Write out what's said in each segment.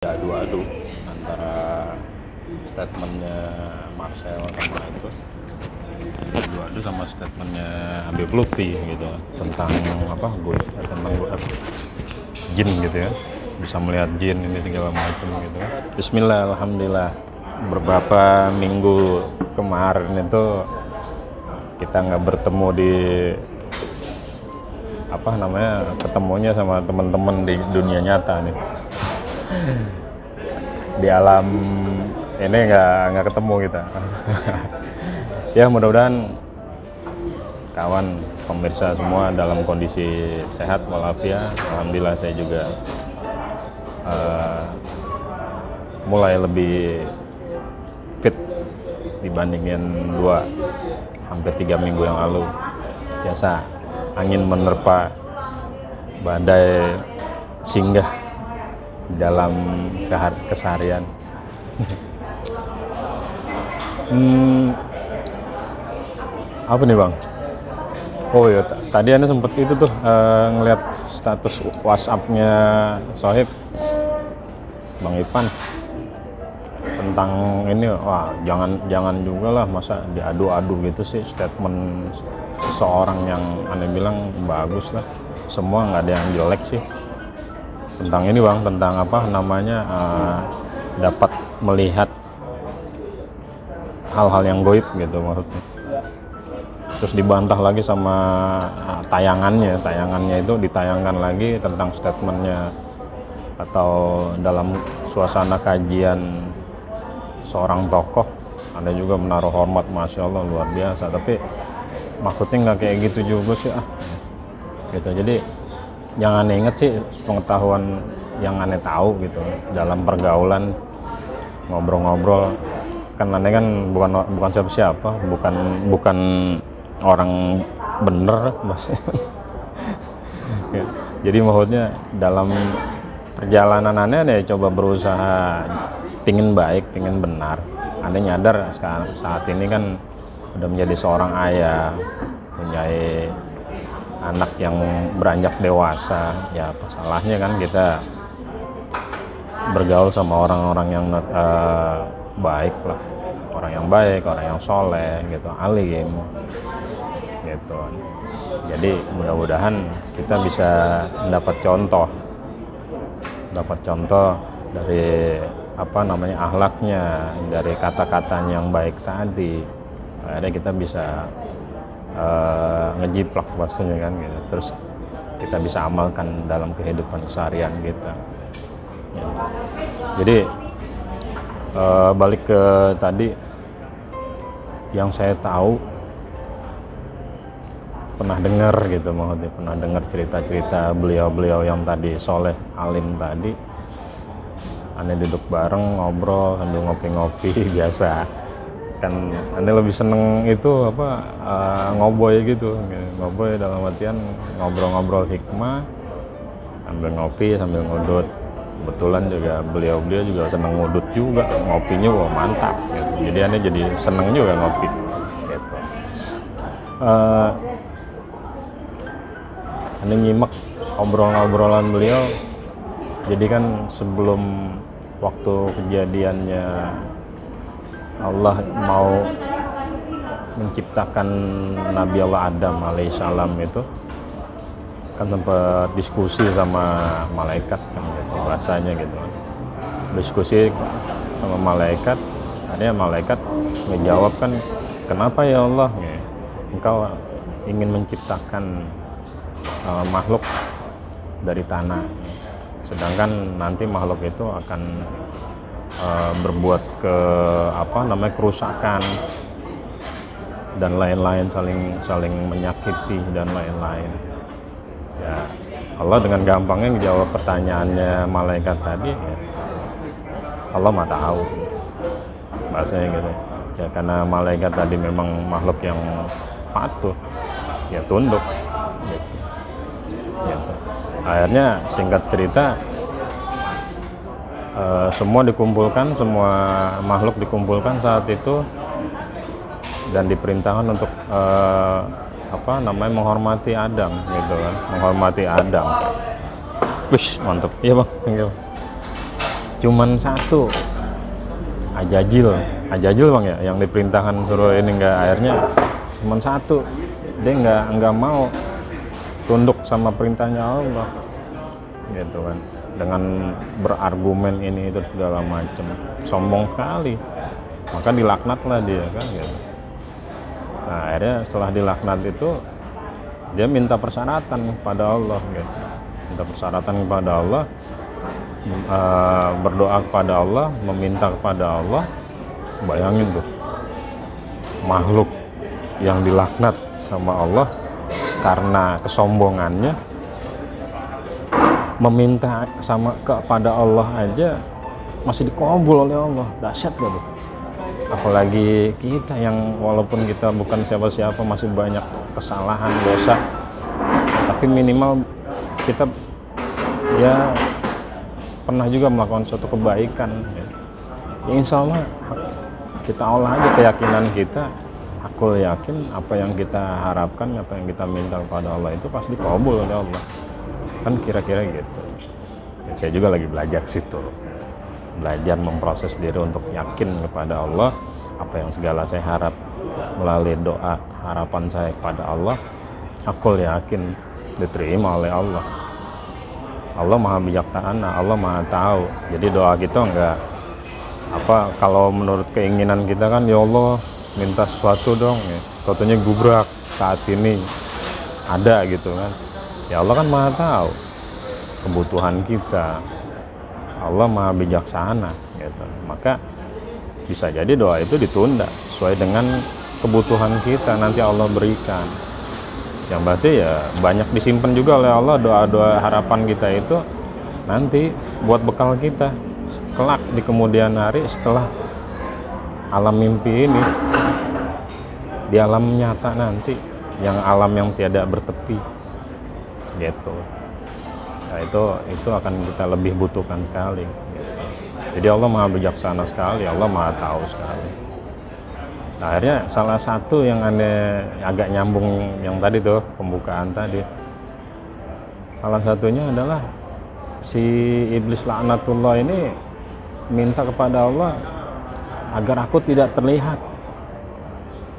adu-adu antara statementnya Marcel sama itu, adu-adu sama statementnya Habib Lutfi gitu tentang tentang jin gitu ya, bisa melihat jin ini segala macam gitu. Bismillah, alhamdulillah. Beberapa minggu kemarin itu kita nggak bertemu di ketemunya sama teman-teman di dunia nyata nih. Di alam ini nggak ketemu kita. Ya mudah-mudahan kawan pemirsa semua dalam kondisi sehat walafiat. Alhamdulillah saya juga mulai lebih fit dibandingin hampir 3 minggu yang lalu. Biasa angin menerpa, badai singgah dalam keseharian. Apa nih bang? Oh ya, tadi Anda sempat itu tuh ngeliat status WhatsApp-nya Sohib Bang Ipan tentang ini. Wah, jangan juga lah, masa diadu-adu gitu sih statement seseorang yang Anda bilang bagus lah. Semua nggak ada yang jelek sih. Tentang ini bang, tentang dapat melihat hal-hal yang goib gitu maksudnya. Terus dibantah lagi sama tayangannya itu ditayangkan lagi tentang statementnya atau dalam suasana kajian seorang tokoh. Ada juga menaruh hormat, masya Allah luar biasa, tapi maksudnya nggak kayak gitu juga sih gitu. Jadi yang aneh inget sih pengetahuan yang aneh tahu gitu dalam pergaulan ngobrol-ngobrol. Kan aneh kan bukan siapa-siapa, bukan orang bener ya. Jadi maksudnya dalam perjalanan aneh coba berusaha pingin baik, pingin benar. Aneh nyadar sekarang saat ini kan udah menjadi seorang ayah, punya anak yang beranjak dewasa. Ya apa salahnya kan kita bergaul sama orang-orang yang baik lah, orang yang baik, orang yang soleh gitu, alim gitu. Jadi mudah-mudahan kita bisa mendapat contoh dari akhlaknya, dari kata-katanya yang baik tadi. Akhirnya kita bisa ngejiplak bahasanya kan gitu. Terus kita bisa amalkan dalam kehidupan seharian kita ya. Jadi balik ke tadi, yang saya tahu pernah dengar cerita-cerita beliau-beliau yang tadi soleh alim tadi. Aneh duduk bareng ngobrol sambil ngopi-ngopi biasa kan. Aneh lebih seneng itu ngoboy gitu, ngoboy dalam artian ngobrol-ngobrol hikmah sambil ngopi sambil ngudut. Kebetulan juga beliau juga seneng ngudut juga, ngopinya wah mantap gitu. Jadi Aneh jadi seneng juga ngopi gitu. Aneh nyimak obrolan beliau. Jadi kan sebelum waktu kejadiannya Allah mau menciptakan Nabi Allah Adam alaihissalam itu kan sempat diskusi sama malaikat kan gitu, bahasanya gitu. Diskusi sama malaikat, akhirnya malaikat menjawab kan, kenapa ya Allah engkau ingin menciptakan makhluk dari tanah, sedangkan nanti makhluk itu akan berbuat kerusakan dan lain-lain, saling menyakiti dan lain-lain ya. Allah dengan gampangnya menjawab pertanyaannya malaikat tadi ya, Allah mah tahu bahasanya gitu ya, karena malaikat tadi memang makhluk yang patuh ya, tunduk gitu. Akhirnya singkat cerita semua makhluk dikumpulkan saat itu dan diperintahkan untuk menghormati Adam gitu kan, menghormati Adam. Wish, mantap. Iya bang, thank you. cuman satu, ajajil bang ya, yang diperintahkan suruh ini, nggak, akhirnya cuman satu, dia nggak mau tunduk sama perintahnya Allah gitu kan, dengan berargumen ini itu segala macam, sombong sekali, maka dilaknatlah dia kan gitu. Nah akhirnya setelah dilaknat itu dia minta persyaratan kepada Allah gitu, minta persyaratan kepada Allah, berdoa kepada Allah, meminta kepada Allah. Bayangin tuh, makhluk yang dilaknat sama Allah karena kesombongannya, meminta kepada Allah aja masih dikabul oleh Allah. Dahsyat gak tuh? Apalagi kita yang walaupun kita bukan siapa-siapa, masih banyak kesalahan, dosa, tapi minimal kita ya pernah juga melakukan suatu kebaikan ya insya Allah kita olah aja keyakinan kita. Aku yakin apa yang kita harapkan, apa yang kita minta kepada Allah itu pasti dikabul oleh Allah kan, kira-kira gitu ya. Saya juga lagi belajar situ, belajar memproses diri untuk yakin kepada Allah. Apa yang segala saya harap melalui doa, harapan saya kepada Allah, aku yakin diterima oleh Allah. Allah maha bijaksana, Allah maha tahu. Jadi doa kita enggak apa, kalau menurut keinginan kita kan, ya Allah minta sesuatu dong ya, sesuatunya gubrak saat ini ada gitu kan. Ya Allah kan maha tahu kebutuhan kita, Allah maha bijaksana gitu. Maka bisa jadi doa itu ditunda sesuai dengan kebutuhan kita, nanti Allah berikan. Yang berarti ya banyak disimpan juga oleh Allah doa-doa harapan kita itu nanti buat bekal kita kelak di kemudian hari setelah alam mimpi ini, di alam nyata nanti, yang alam yang tiada bertepi gitu. Nah itu akan kita lebih butuhkan sekali gitu. Jadi Allah maha bijaksana sekali, Allah maha tahu sekali. Nah akhirnya salah satu yang aneh, agak nyambung yang tadi tuh pembukaan tadi, salah satunya adalah si iblis laknatullah ini minta kepada Allah agar aku tidak terlihat,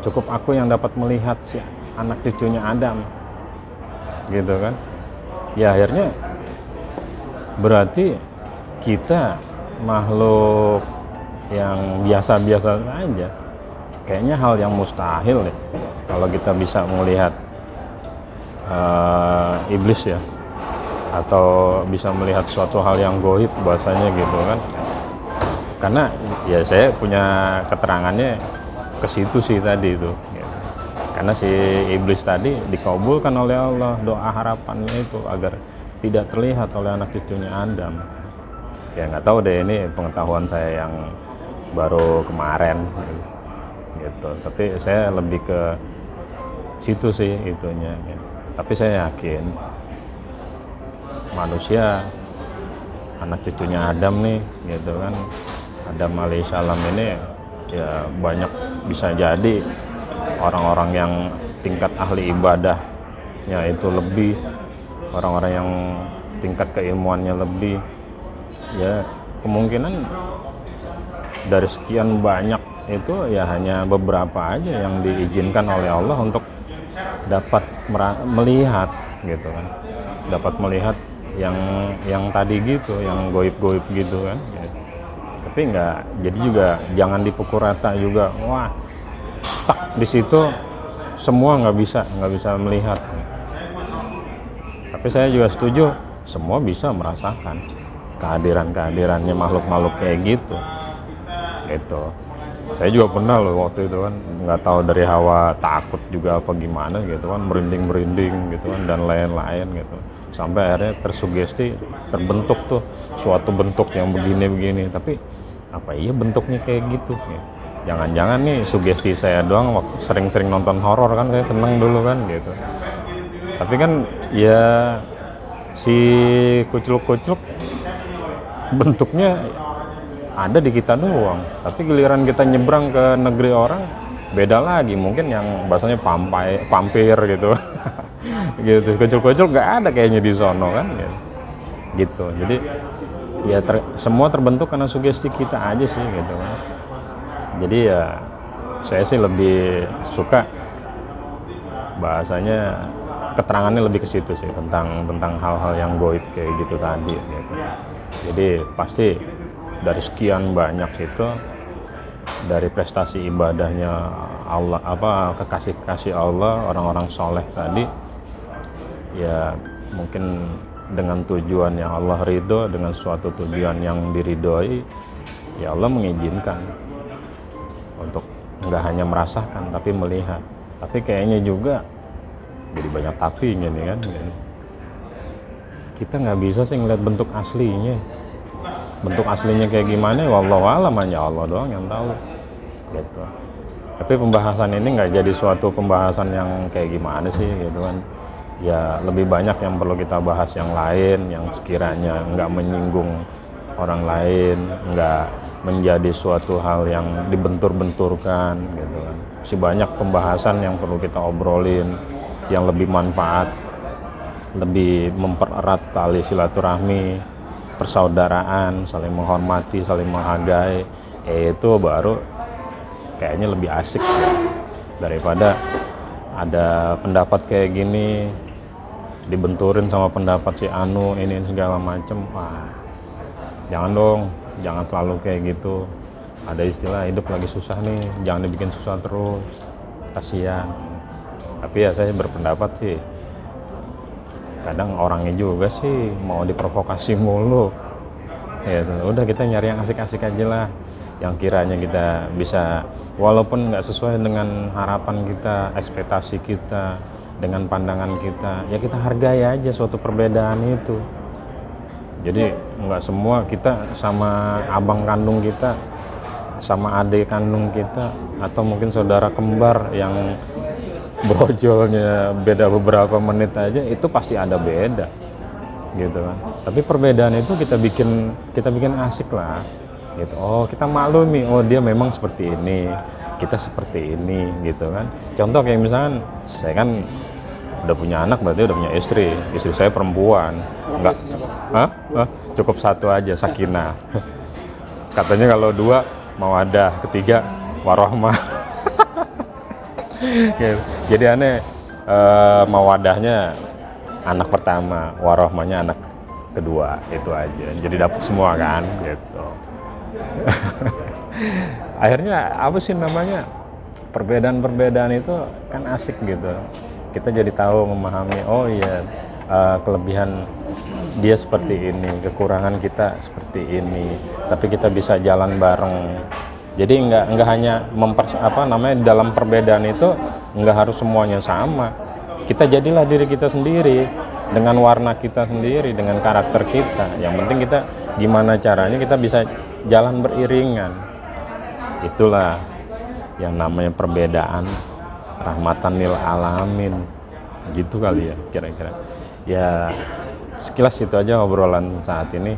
cukup aku yang dapat melihat si anak cucunya Adam gitu kan. Ya akhirnya berarti kita makhluk yang biasa-biasa saja, kayaknya hal yang mustahil deh kalau kita bisa melihat iblis ya, atau bisa melihat suatu hal yang goib bahasanya gitu kan. Karena ya saya punya keterangannya ke situ sih tadi itu gitu. Karena si iblis tadi dikabulkan oleh Allah doa harapannya itu agar tidak terlihat oleh anak cucunya Adam. Ya nggak tahu deh, ini pengetahuan saya yang baru kemarin gitu. Tapi saya lebih ke situ sih itunya gitu. Tapi saya yakin manusia anak cucunya Adam nih gitu kan, Adam alaihissalam ini ya banyak bisa jadi orang-orang yang tingkat ahli ibadahnya itu lebih, orang-orang yang tingkat keilmuannya lebih. Ya kemungkinan dari sekian banyak itu ya hanya beberapa aja yang diizinkan oleh Allah untuk dapat melihat gitu kan, dapat melihat yang tadi gitu, yang goib-goib gitu kan ya. Tapi enggak, jadi juga jangan dipukul rata juga, wah stuck di situ semua nggak bisa melihat. Tapi saya juga setuju semua bisa merasakan kehadirannya makhluk-makhluk kayak gitu. Saya juga pernah loh waktu itu kan, nggak tahu dari hawa takut juga apa gimana gitu kan, merinding gitu kan dan lain-lain gitu, sampai akhirnya tersugesti, terbentuk tuh suatu bentuk yang begini-begini. Tapi apa iya bentuknya kayak gitu ya? Jangan-jangan nih sugesti saya doang, sering-sering nonton horor kan, saya tenang dulu kan gitu. Tapi kan ya si kucluk-kucluk bentuknya ada di kita doang, tapi giliran kita nyebrang ke negeri orang beda lagi, mungkin yang bahasanya pampir gitu gitu, kucluk-kucluk nggak ada kayaknya di sono kan gitu. Jadi ya semua terbentuk karena sugesti kita aja sih gitu kan. Jadi ya saya sih lebih suka bahasanya keterangannya lebih ke situ sih, tentang hal-hal yang goib kayak gitu tadi gitu. Jadi pasti dari sekian banyak itu, dari prestasi ibadahnya Allah, kekasih Allah, orang-orang soleh tadi, ya mungkin dengan tujuan yang Allah ridho, dengan suatu tujuan yang diridhoi, ya Allah mengizinkan untuk nggak hanya merasakan tapi melihat. Tapi kayaknya juga jadi banyak tapinya nih kan, kita nggak bisa sih ngeliat bentuk aslinya kayak gimana, wallahu alam, hanya Allah doang yang tahu gitu. Tapi pembahasan ini nggak jadi suatu pembahasan yang kayak gimana sih gitu kan. Ya lebih banyak yang perlu kita bahas yang lain, yang sekiranya nggak menyinggung orang lain, nggak menjadi suatu hal yang dibentur-benturkan gitu kan. Masih banyak pembahasan yang perlu kita obrolin, yang lebih manfaat, lebih mempererat tali silaturahmi, persaudaraan, saling menghormati, saling menghargai. Itu baru kayaknya lebih asik ya, daripada ada pendapat kayak gini dibenturin sama pendapat si Anu ini segala macem. Wah, jangan dong, jangan selalu kayak gitu. Ada istilah hidup lagi susah nih, jangan dibikin susah terus, kasihan. Tapi ya saya berpendapat sih, kadang orangnya juga sih mau diprovokasi mulu ya, udah kita nyari yang asik-asik aja lah, yang kiranya kita bisa, walaupun nggak sesuai dengan harapan kita, ekspektasi kita, dengan pandangan kita, ya kita hargai aja suatu perbedaan itu. Jadi nggak semua kita sama abang kandung kita, sama adik kandung kita, atau mungkin saudara kembar yang brojolnya beda beberapa menit aja, itu pasti ada beda gitu kan. Tapi perbedaan itu kita bikin asik lah gitu. Oh, kita maklumi, oh dia memang seperti ini, kita seperti ini gitu kan. Contoh kayak misalkan saya kan udah punya anak, berarti udah punya istri saya perempuan, enggak, cukup satu aja, sakinah. Katanya kalau dua mawadah, ketiga warohmah. Jadi aneh, mawadahnya anak pertama, warohmahnya anak kedua, itu aja. Jadi dapat semua kan gitu. Akhirnya apa sih namanya, perbedaan itu kan asik gitu. Kita jadi tahu, memahami, oh iya, kelebihan dia seperti ini, kekurangan kita seperti ini, tapi kita bisa jalan bareng. Jadi nggak hanya dalam perbedaan itu nggak harus semuanya sama. Kita jadilah diri kita sendiri, dengan warna kita sendiri, dengan karakter kita. Yang penting kita gimana caranya kita bisa jalan beriringan. Itulah yang namanya perbedaan, rahmatan lil alamin, gitu kali ya kira-kira. Ya sekilas itu aja obrolan saat ini,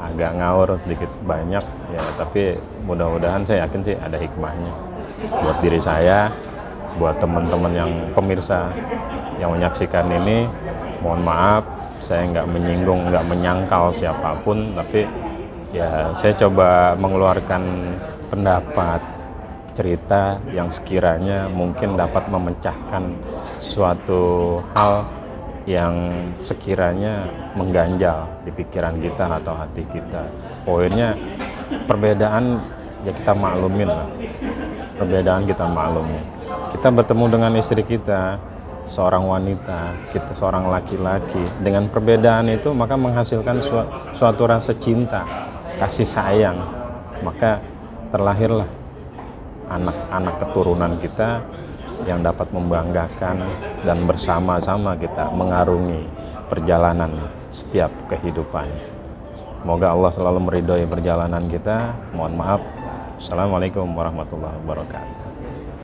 agak ngawur dikit banyak ya, tapi mudah-mudahan saya yakin sih ada hikmahnya buat diri saya, buat teman-teman yang pemirsa yang menyaksikan ini. Mohon maaf saya nggak menyinggung, nggak menyangkal siapapun, tapi ya saya coba mengeluarkan pendapat, cerita yang sekiranya mungkin dapat memecahkan suatu hal yang sekiranya mengganjal di pikiran kita atau hati kita. Poinnya perbedaan ya kita maklumin lah, perbedaan kita maklumin. Kita bertemu dengan istri kita, seorang wanita, kita seorang laki-laki, dengan perbedaan itu maka menghasilkan suatu rasa cinta, kasih sayang, maka terlahirlah anak-anak keturunan kita yang dapat membanggakan, dan bersama-sama kita mengarungi perjalanan setiap kehidupan. Semoga Allah selalu meridhoi perjalanan kita. Mohon maaf. Assalamualaikum warahmatullahi wabarakatuh.